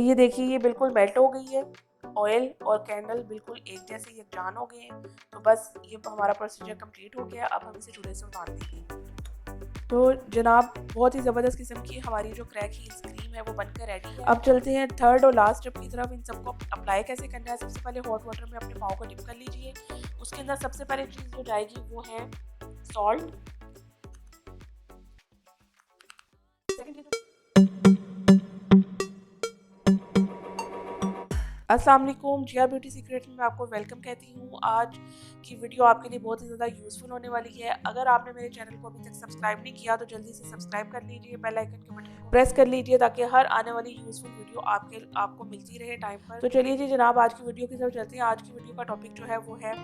तो ये देखिए ये बिल्कुल मेल्ट हो गई है। ऑयल और कैंडल बिल्कुल एक जैसे यकजान हो गए हैं। तो बस ये हमारा प्रोसीजर कंप्लीट हो गया। अब हम इसे चूल्हे से उतार देंगे। तो जनाब बहुत ही ज़बरदस्त किस्म की हमारी जो क्रैक हील्स क्रीम है वो बनकर रेडी है। अब चलते हैं थर्ड और लास्ट स्टेप की तरफ। इन सबको अप्लाई कैसे करना है। सबसे पहले हॉट वाटर में अपने पाँव को डिप कर लीजिए। उसके अंदर सबसे पहले चीज़ जो जाएगी वो है सॉल्ट। अस्सलाम वालेकुम, जिया ब्यूटी सीक्रेट में मैं आपको वेलकम कहती हूँ। आज की वीडियो आपके लिए बहुत ही ज़्यादा यूज़फुल होने वाली है। अगर आपने मेरे चैनल को अभी तक सब्सक्राइब नहीं किया तो जल्दी से सब्सक्राइब कर लीजिए, बेल आइकन के बटन को प्रेस कर लीजिए ताकि हर आने वाली यूज़फुल वीडियो आपको मिलती रहे टाइम पर। तो चलिए जी जनाब आज की वीडियो की तरफ चलते हैं। आज की वीडियो का टॉपिक जो है वो है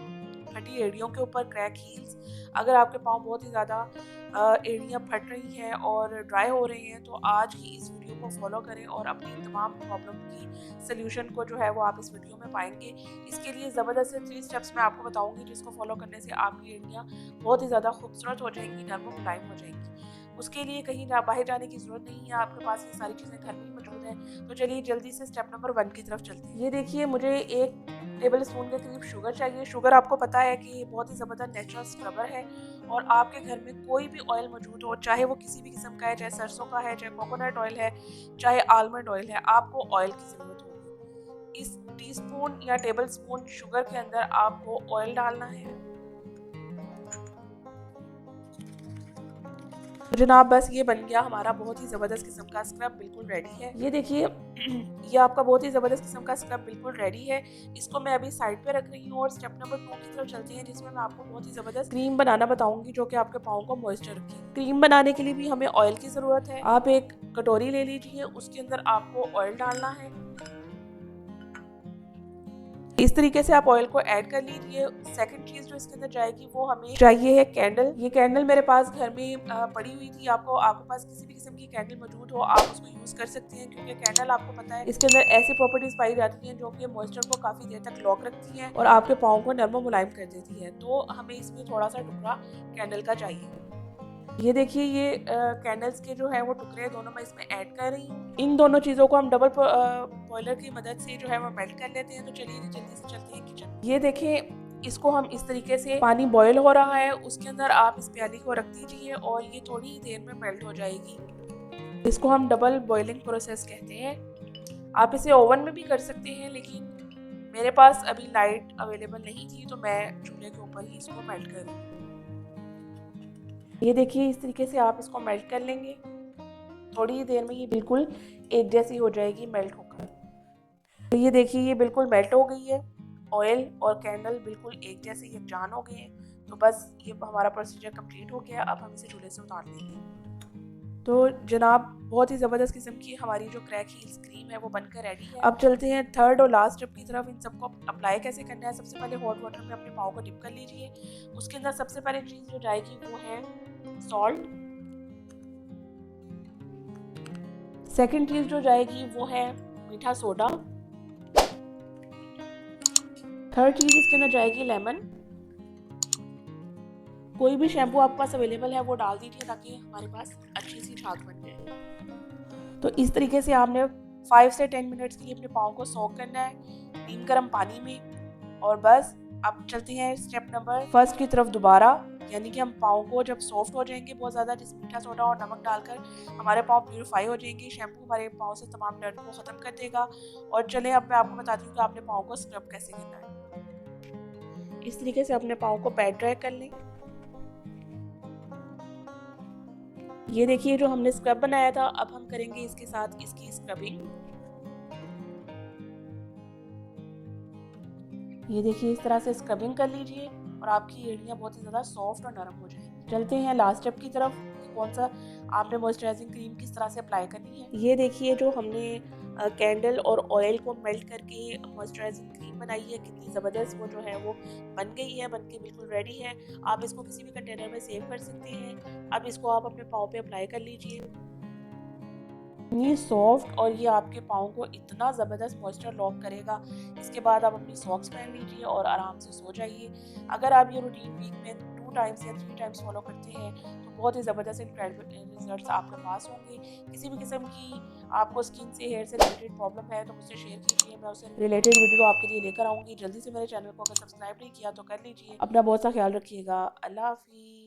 फटी एड़ियों के ऊपर क्रैक हील्स। अगर आपके पाँव बहुत ही ज़्यादा एड़ियाँ फट रही हैं और ड्राई हो रही हैं तो आज की इस वीडियो को फॉलो करें और अपनी तमाम प्रॉब्लम की सल्यूशन को जो है वो आप इस वीडियो में पाएंगे। इसके लिए ज़बरदस्त से 3 स्टेप्स मैं आपको बताऊंगी जिसको फॉलो करने से आपकी एड़ियाँ बहुत ही ज़्यादा खूबसूरत हो जाएंगी, नरम मुलायम हो जाएंगी। उसके लिए कहीं बाहर जाने की ज़रूरत नहीं है, आपके पास ये सारी चीज़ें घर में ही मौजूद हैं। तो चलिए जल्दी से स्टेप नंबर 1 की तरफ चलते हैं। ये देखिए मुझे 1 टेबल स्पून के करीब शुगर चाहिए। शुगर आपको पता है कि बहुत ही ज़बरदस्त नेचुरल स्क्रबर है और आपके घर में कोई भी ऑयल मौजूद हो, चाहे वो किसी भी किस्म का है, चाहे सरसों का है, चाहे कोकोनट ऑयल है, चाहे आलमंड ऑयल है, आपको ऑयल की ज़रूरत होगी। इस टीस्पून या टेबल स्पून शुगर के अंदर आपको ऑयल डालना है। तो जनाब बस ये बन गया हमारा बहुत ही ज़बरदस्त किस्म का स्क्रब, बिल्कुल रेडी है। ये देखिए ये आपका बहुत ही ज़बरदस्त किस्म का स्क्रब बिल्कुल रेडी है। इसको मैं अभी साइड पे रख रही हूँ और स्टेप नंबर 2 की तरफ चलते हैं जिसमें मैं आपको बहुत ही ज़बरदस्त क्रीम बनाना बताऊंगी जो कि आपके पाँव को मॉइस्चर रखेगी। क्रीम बनाने के लिए भी हमें ऑयल की ज़रूरत है। आप एक कटोरी ले लीजिए, उसके अंदर आपको ऑयल डालना है। इस तरीके से आप ऑयल को ऐड कर लीजिए। सेकंड चीज़ जो इसके अंदर जाएगी वो हमें चाहिए है कैंडल। ये कैंडल मेरे पास घर में पड़ी हुई थी। आपके पास किसी भी किस्म की कैंडल मौजूद हो आप उसको यूज़ कर सकते हैं क्योंकि कैंडल आपको पता है इसके अंदर ऐसी प्रॉपर्टीज पाई जाती हैं जो कि मॉइस्चर को काफ़ी देर तक लॉक रखती हैं और आपके पाँव को नरम मुलायम कर देती है। तो हमें इसमें थोड़ा सा टुकड़ा कैंडल का चाहिए। ये देखिए ये कैंडल्स के जो है वो टुकड़े दोनों मैं इसमें ऐड कर रही हूँ। इन दोनों चीज़ों को हम डबल बॉयलर की मदद से जो है वो मेल्ट कर लेते हैं। तो चलिए जल्दी से चलते हैं किचन। ये देखें इसको हम इस तरीके से, पानी बॉयल हो रहा है, उसके अंदर आप इस प्याली को रख दीजिए और ये थोड़ी ही देर में मेल्ट हो जाएगी। इसको हम डबल बॉइलिंग प्रोसेस कहते हैं। आप इसे ओवन में भी कर सकते हैं लेकिन मेरे पास अभी लाइट अवेलेबल नहीं थी तो मैं चूल्हे के ऊपर ही इसको मेल्ट कर रही हूँ। ये देखिए इस तरीके से आप इसको मेल्ट कर लेंगे। थोड़ी ही देर में ये बिल्कुल एक जैसी हो जाएगी मेल्ट होकर। तो ये देखिए ये बिल्कुल मेल्ट हो गई है। ऑयल और कैंडल बिल्कुल एक जैसे यकजान हो गए हैं। तो बस ये हमारा प्रोसीजर कंप्लीट हो गया। अब हम इसे चूल्हे से उतार देंगे। तो जनाब बहुत ही ज़बरदस्त किस्म की हमारी जो क्रैक हील्स क्रीम है वो बनकर रेडी है। अब चलते हैं थर्ड और लास्ट स्टेप की तरफ। इन सबको अप्लाई कैसे करना है। सबसे पहले हॉट वाटर में अपने पाँव को डिप कर लीजिए। उसके अंदर सबसे पहले चीज़ जो जाएगी वो है सॉल्ट। सेकंड चीज़ जो जाएगी वो है मीठा सोडा। थर्ड चीज़ इसके अंदर जाएगी लेमन। कोई भी शैम्पू आपके पास अवेलेबल है वो डाल दीजिए ताकि हमारे पास अच्छी सी छाग बन जाए। तो इस तरीके से आपने 5 से 10 मिनट्स के लिए अपने पाँव को सोक करना है नीम गर्म पानी में। और बस अब चलते हैं स्टेप नंबर 1 की तरफ दोबारा, यानी कि हम पाँव को जब सॉफ्ट हो जाएंगे बहुत ज़्यादा, जिसमें मीठा सोडा और नमक डालकर हमारे पाँव प्यूरिफाई हो जाएंगे। शैम्पू हमारे पाँव से तमाम डर्ट को ख़त्म कर देगा। और चले अब मैं आपको बताती हूँ कि आपने पाँव को स्क्रब कैसे करना है। इस तरीके से अपने पाँव को पैड ड्राई कर लें। ये देखिए जो हमने स्क्रब बनाया था अब हम करेंगे इसके साथ इसकी स्क्रबिंग। ये देखिए इस तरह से स्क्रबिंग कर लीजिए और आपकी एड़ियाँ बहुत ही ज़्यादा सॉफ्ट और नरम हो जाएंगी। चलते हैं लास्ट स्टेप की तरफ, कौन सा आपने मॉइस्चराइजिंग क्रीम किस तरह से अप्लाई करनी है। ये देखिए जो हमने कैंडल और ऑयल को मेल्ट करके मॉइस्चराइजिंग क्रीम बनाई है, कितनी ज़बरदस्त वो जो है वो बन गई है, बन के बिल्कुल रेडी है। आप इसको किसी भी कंटेनर में सेव कर सकते हैं। अब इसको आप अपने पाँव पे अप्लाई कर लीजिए। इतनी सॉफ्ट और ये आपके पाँव को इतना ज़बरदस्त मॉइस्चर लॉक करेगा। इसके बाद आप अपनी सॉक्स पहन लीजिए और आराम से सो जाइए। अगर आप ये रूटीन वीक में 2 टाइम्स या 3 टाइम्स फॉलो करते हैं तो बहुत ही ज़बरदस्त इनक्रेडिबल रिजल्ट्स आपके पास होंगे। किसी भी किस्म की आपको स्किन से हेयर से रिलेटेड प्रॉब्लम है तो मुझसे शेयर कीजिए, मैं उससे रिलेटेड वीडियो आपके लिए लेकर आऊँगी। जल्दी से मेरे चैनल को अगर सब्सक्राइब नहीं किया तो कर लीजिए। अपना बहुत सा ख्याल रखिएगा। अल्लाह हाफिज़।